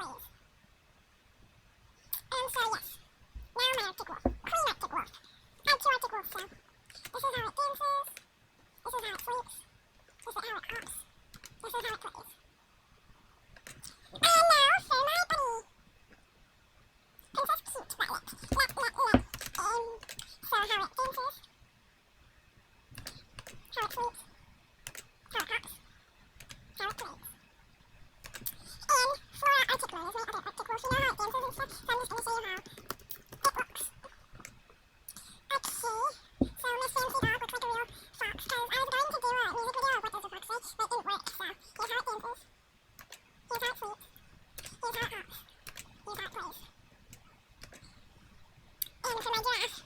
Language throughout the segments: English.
plays. So yes, now my Arctic Wolf, Queen Arctic Wolf. I have two Arctic Wolves, so this is how it dances, this is how it sleeps, this is how it hops, this is how it plays. And now for my bunny. Princess Cute Violet. So how it dances, how it sleeps, how it hops, how it plays. And Flora Arctic Moon is my other Arctic Wolf. You know how it dances and stuff, so I'm just going to show you how it works. Okay, so Miss Fancy Dog looks like a real fox, because I was going to do a music video of What Does a Fox Say, but it didn't work, so here's how it dances, here's how it sleeps, here's how it hops, here's how it plays. And for my giraffe,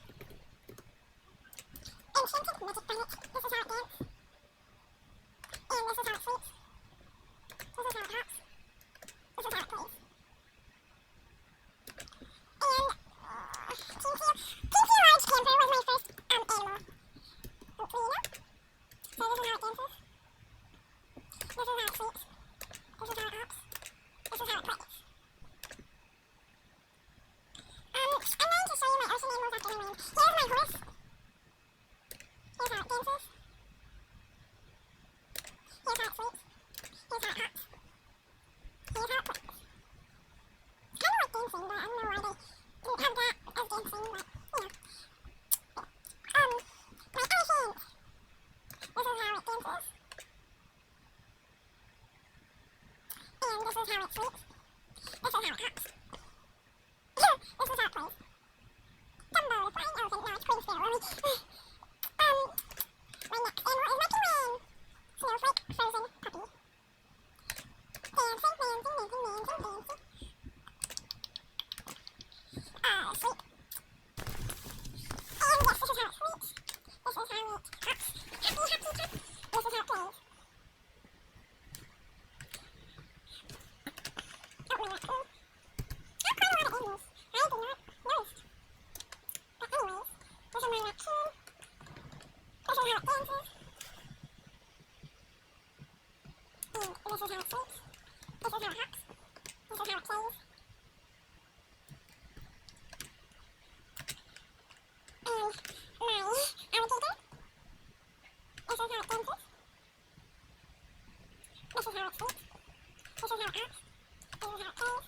Enchanted Magic Bonnet, this is how it dances, and this is how it sleeps, this is how it hops, this is how it plays. And Kinky Large Camper was my first animal. Hopefully you know. So this is how it dances. This is how it sleeps. This is how it hops. This is how it plays. I'm going to show you my ocean animals after my name. Here's my horse. Here's how it dances. Here's how it sleeps. Here's how it hops. Here's how it plays. It's kind of like dancing, but I don't know why they didn't have that as dancing, but, you know. My elephant! This is how it dances. And this is how it sleeps. This is how it hops. This is how it plays. Dumbo, the flying elephant. No, it's Queen Sparrow. My next animal is my penguin. Snowflake, frozen puppy. Dancing, dancing, dancing, dancing, dancing. Sleep. And yes, this is how it sleeps. This is how it hops. Happy, happy, happy. This is how it plays. Oh, my raccoon. Oh, quite a lot of animals. I did not notice. But anyways, this is my raccoon. This is how it dances. And this is how it sleeps. This is how it hops. This is how it plays. And my alligator. This is how it dances. This is how it sleeps. This is how it hops. This is how it plays.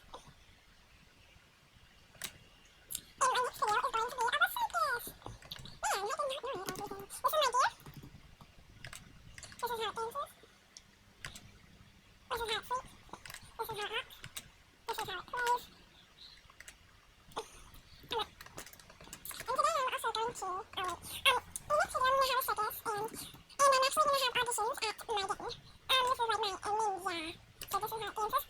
And my next video is going to be of a circus. Man, I did not know any of those things. This is my deer. This is how it dances. This is how it sleeps. This is how it hops. This is how it plays. And today I'm also going to, the next video I'm going to have a circus, and I'm actually going to have auditions at my den. This is like my ninja, so this is how it dances.